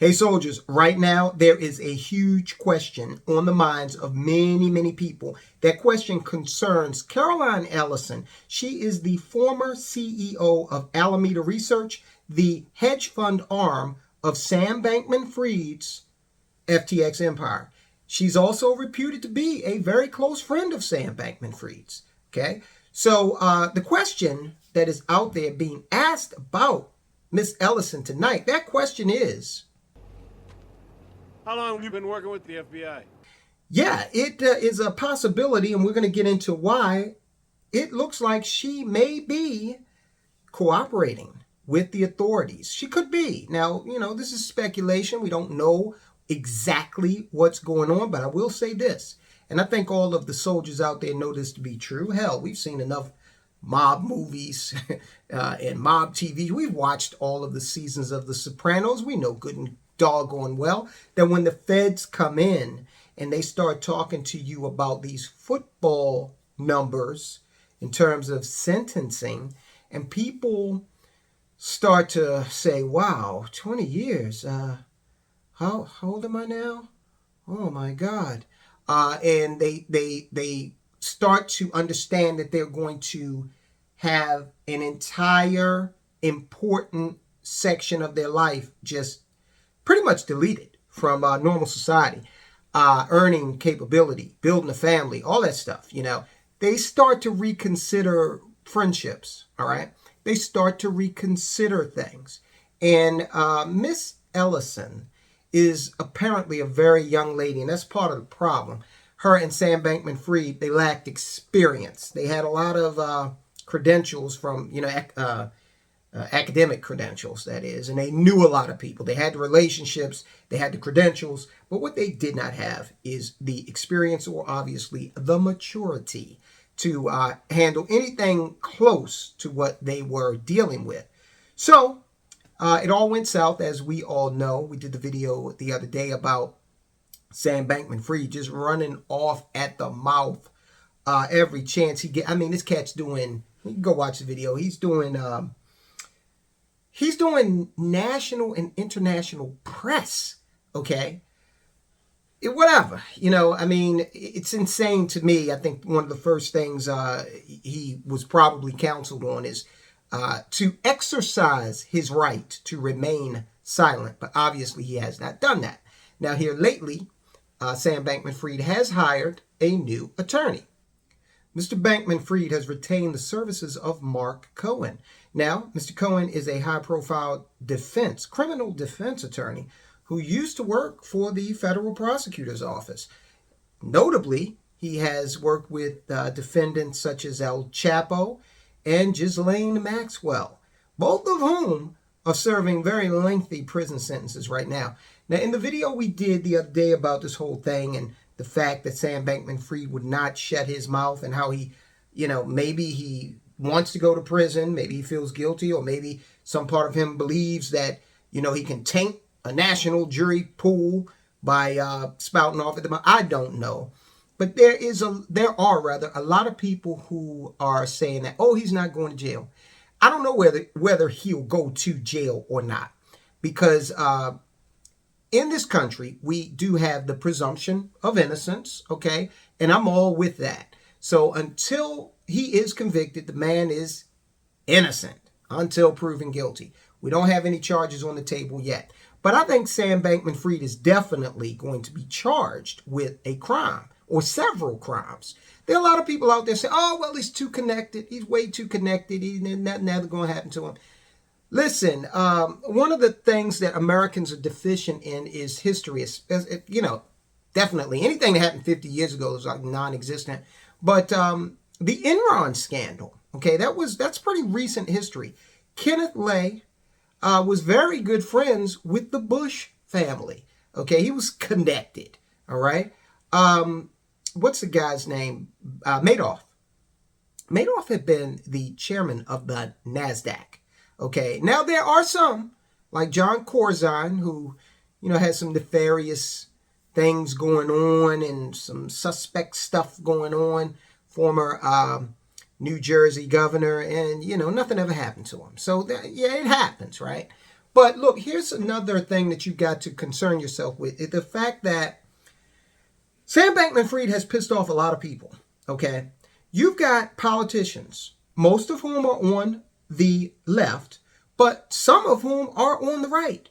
Hey soldiers, right now there is a huge question on the minds of many, many people. That question concerns Caroline Ellison. She is the former CEO of Alameda Research, the hedge fund arm of Sam Bankman-Fried's FTX empire. She's also reputed to be a very close friend of Sam Bankman-Fried's. Okay, so the question that is out there being asked about Miss Ellison tonight, that question is, how long have you been working with the FBI? Yeah, it is a possibility, and we're going to get into why it looks like she may be cooperating with the authorities. She could be. Now, this is speculation. We don't know exactly what's going on, but I will say this, and I think all of the soldiers out there know this to be true. Hell, we've seen enough mob movies and mob TV. We've watched all of the seasons of The Sopranos. We know good and doggone well that when the feds come in and they start talking to you about these football numbers in terms of sentencing, and people start to say, wow, 20 years, how old am I now? Oh my God. And they start to understand that they're going to have an entire important section of their life just pretty much deleted from normal society, earning capability, building a family, all that stuff. They start to reconsider friendships. All right, they start to reconsider things, and Miss Ellison is apparently a very young lady, and that's part of the problem. Her and Sam Bankman-Fried, they lacked experience. They had a lot of credentials from academic credentials, that is, and they knew a lot of people. They had the relationships, they had the credentials, but what they did not have is the experience or obviously the maturity to handle anything close to what they were dealing with. So it all went south, as we all know. We did the video the other day about Sam Bankman-Fried just running off at the mouth every chance he get. I mean, this cat's doing, you can go watch the video, he's doing national and international press, okay? Whatever, I mean, it's insane to me. I think one of the first things he was probably counseled on is to exercise his right to remain silent, but obviously he has not done that. Now here lately, Sam Bankman-Fried has hired a new attorney. Mr. Bankman-Fried has retained the services of Mark Cohen. Now, Mr. Cohen is a high-profile criminal defense attorney who used to work for the federal prosecutor's office. Notably, he has worked with defendants such as El Chapo and Ghislaine Maxwell, both of whom are serving very lengthy prison sentences right now. Now, in the video we did the other day about this whole thing and the fact that Sam Bankman-Fried would not shut his mouth, and how he, maybe he wants to go to prison, maybe he feels guilty, or maybe some part of him believes that, he can taint a national jury pool by spouting off at the mouth. I don't know. But there are a lot of people who are saying that, oh, he's not going to jail. I don't know whether he'll go to jail or not, because in this country, we do have the presumption of innocence, okay? And I'm all with that. So until he is convicted, the man is innocent until proven guilty. We don't have any charges on the table yet. But I think Sam Bankman-Fried is definitely going to be charged with a crime or several crimes. There are a lot of people out there saying, oh, well, he's too connected. He's way too connected. Nothing ever going to happen to him. Listen, one of the things that Americans are deficient in is history. Definitely anything that happened 50 years ago is like non-existent. But the Enron scandal, okay, that's pretty recent history. Kenneth Lay was very good friends with the Bush family. Okay, he was connected. All right. What's the guy's name? Madoff. Madoff had been the chairman of the NASDAQ. Okay, now there are some, like John Corzine, who, has some nefarious things going on and some suspect stuff going on, former New Jersey governor, and, nothing ever happened to him. So, it happens, right? But look, here's another thing that you've got to concern yourself with. The fact that Sam Bankman-Fried has pissed off a lot of people, okay? You've got politicians, most of whom are on the left, but some of whom are on the right,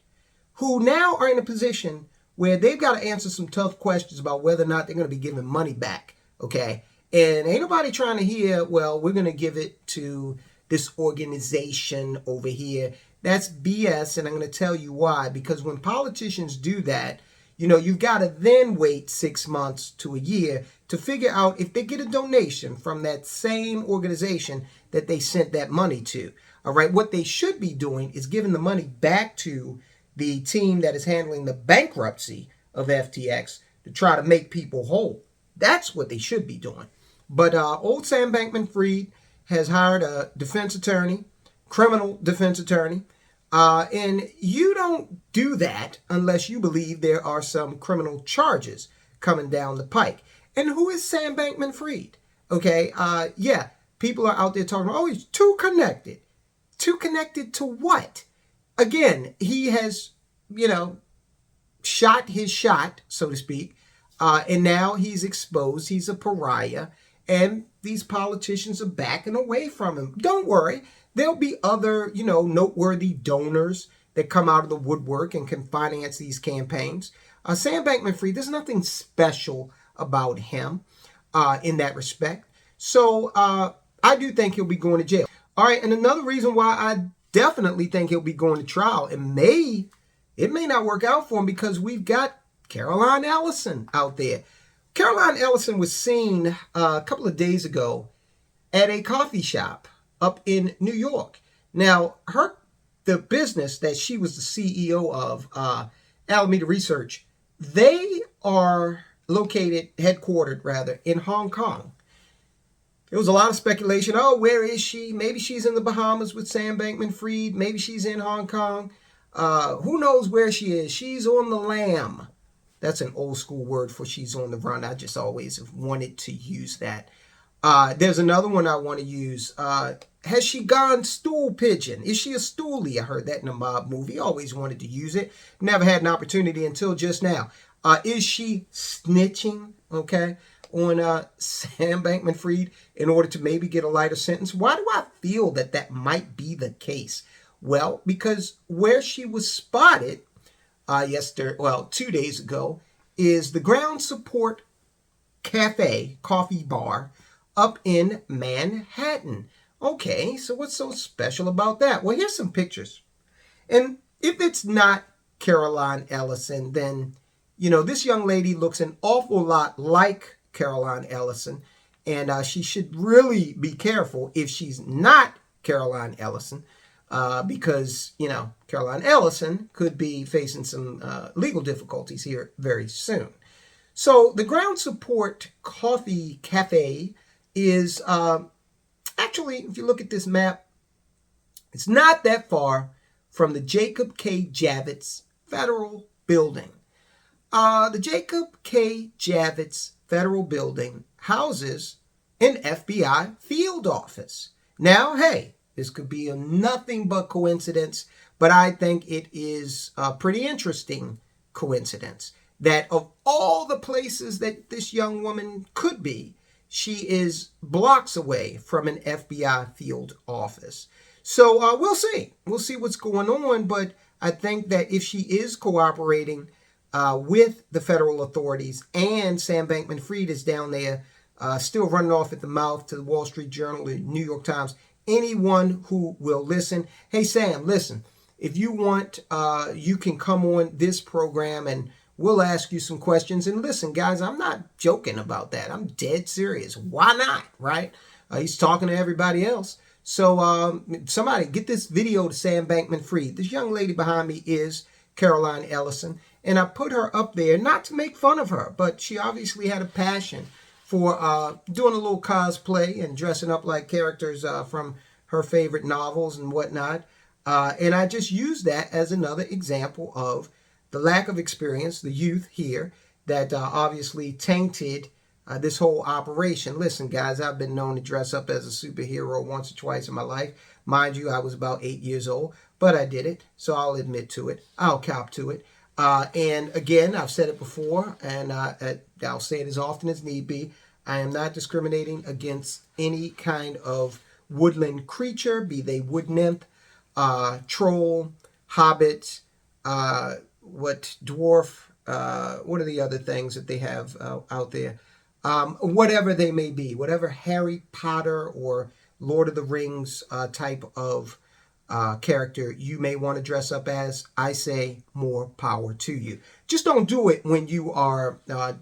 who now are in a position where they've got to answer some tough questions about whether or not they're going to be giving money back, okay? And ain't nobody trying to hear, well, we're going to give it to this organization over here. That's BS, and I'm going to tell you why. Because when politicians do that, you've got to then wait 6 months to a year to figure out if they get a donation from that same organization that they sent that money to. All right, what they should be doing is giving the money back to the team that is handling the bankruptcy of FTX to try to make people whole. That's what they should be doing. But old Sam Bankman-Fried has hired a defense attorney, criminal defense attorney, and you don't do that unless you believe there are some criminal charges coming down the pike. And who is Sam Bankman-Fried? Okay, yeah, people are out there talking, oh, he's too connected. Too connected to what? Again, he has, shot his shot, so to speak, and now he's exposed. He's a pariah, and these politicians are backing away from him. Don't worry. There'll be other, noteworthy donors that come out of the woodwork and can finance these campaigns. Sam Bankman-Fried, there's nothing special about him in that respect. So I do think he'll be going to jail. All right, and another reason why I definitely think he'll be going to trial, it may not work out for him because we've got Caroline Ellison out there. Caroline Ellison was seen a couple of days ago at a coffee shop up in New York. Now, the business that she was the CEO of, Alameda Research, they are headquartered in Hong Kong. There was a lot of speculation. Oh, where is she? Maybe she's in the Bahamas with Sam Bankman-Fried. Maybe she's in Hong Kong. Who knows where she is? She's on the lam. That's an old school word for she's on the run. I just always have wanted to use that. There's another one I want to use. Has she gone stool pigeon? Is she a stoolie? I heard that in a mob movie. Always wanted to use it. Never had an opportunity until just now. Is she snitching, on Sam Bankman-Fried in order to maybe get a lighter sentence? Why do I feel that might be the case? Well, because where she was spotted 2 days ago, is the Ground Support Cafe, coffee bar, up in Manhattan. Okay, so what's so special about that? Well, here's some pictures. And if it's not Caroline Ellison, then, this young lady looks an awful lot like Caroline Ellison. And she should really be careful if she's not Caroline Ellison. Because, Caroline Ellison could be facing some legal difficulties here very soon. So the Ground Support Coffee Cafe is actually, if you look at this map, it's not that far from the Jacob K. Javits Federal Building. The Jacob K. Javits Federal Building houses an FBI field office. Now, hey, this could be a nothing but coincidence, but I think it is a pretty interesting coincidence that of all the places that this young woman could be, she is blocks away from an FBI field office. So we'll see. We'll see what's going on, but I think that if she is cooperating with the federal authorities and Sam Bankman-Fried is down there still running off at the mouth to the Wall Street Journal, the New York Times, anyone who will listen, hey, Sam, listen, if you want, you can come on this program and we'll ask you some questions. And listen, guys, I'm not joking about that. I'm dead serious. Why not, right? He's talking to everybody else. So somebody get this video to Sam Bankman-Fried. This young lady behind me is Caroline Ellison. And I put her up there not to make fun of her, but she obviously had a passion for doing a little cosplay and dressing up like characters from her favorite novels and whatnot. And I just used that as another example of the lack of experience, the youth here, that obviously tainted this whole operation. Listen, guys, I've been known to dress up as a superhero once or twice in my life. Mind you, I was about 8 years old, but I did it, so I'll admit to it. I'll cop to it. And again, I've said it before, and I'll say it as often as need be. I am not discriminating against any kind of woodland creature, be they wood nymph, troll, hobbit, dwarf, what are the other things that they have out there? Whatever they may be, whatever Harry Potter or Lord of the Rings type of character you may want to dress up as, I say more power to you. Just don't do it when you are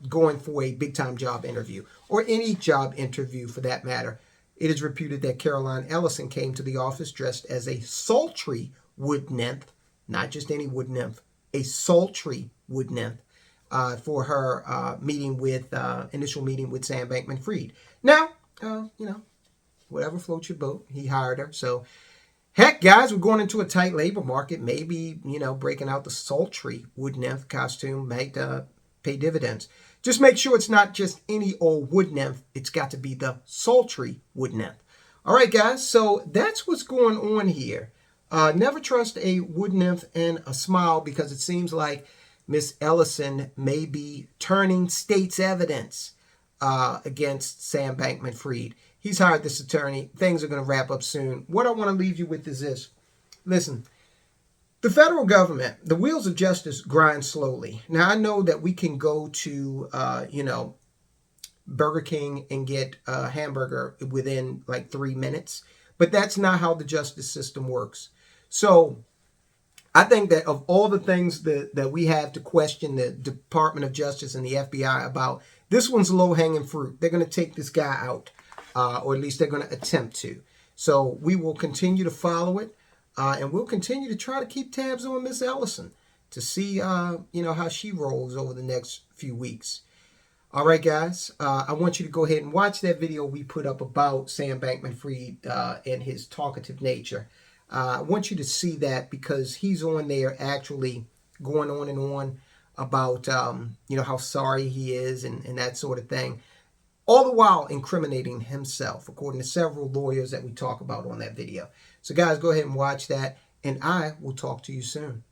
going for a big-time job interview, or any job interview for that matter. It is reputed that Caroline Ellison came to the office dressed as a sultry wood nymph, not just any wood nymph, a sultry wood nymph, for her initial meeting with Sam Bankman-Fried. Now, whatever floats your boat, he hired her. So, heck, guys, we're going into a tight labor market. Maybe, breaking out the sultry wood nymph costume might pay dividends. Just make sure it's not just any old wood nymph. It's got to be the sultry wood nymph. All right, guys, so that's what's going on here. Never trust a wood nymph and a smile, because it seems like Miss Ellison may be turning state's evidence against Sam Bankman-Fried. He's hired this attorney. Things are going to wrap up soon. What I want to leave you with is this. Listen, the federal government, the wheels of justice grind slowly. Now, I know that we can go to, Burger King and get a hamburger within like 3 minutes, but that's not how the justice system works. So I think that of all the things that we have to question the Department of Justice and the FBI about, this one's low-hanging fruit. They're going to take this guy out, or at least they're going to attempt to. So we will continue to follow it, and we'll continue to try to keep tabs on Miss Ellison to see, how she rolls over the next few weeks. All right, guys, I want you to go ahead and watch that video we put up about Sam Bankman-Fried and his talkative nature. I want you to see that, because he's on there actually going on and on about, how sorry he is and that sort of thing, all the while incriminating himself, according to several lawyers that we talk about on that video. So, guys, go ahead and watch that, and I will talk to you soon.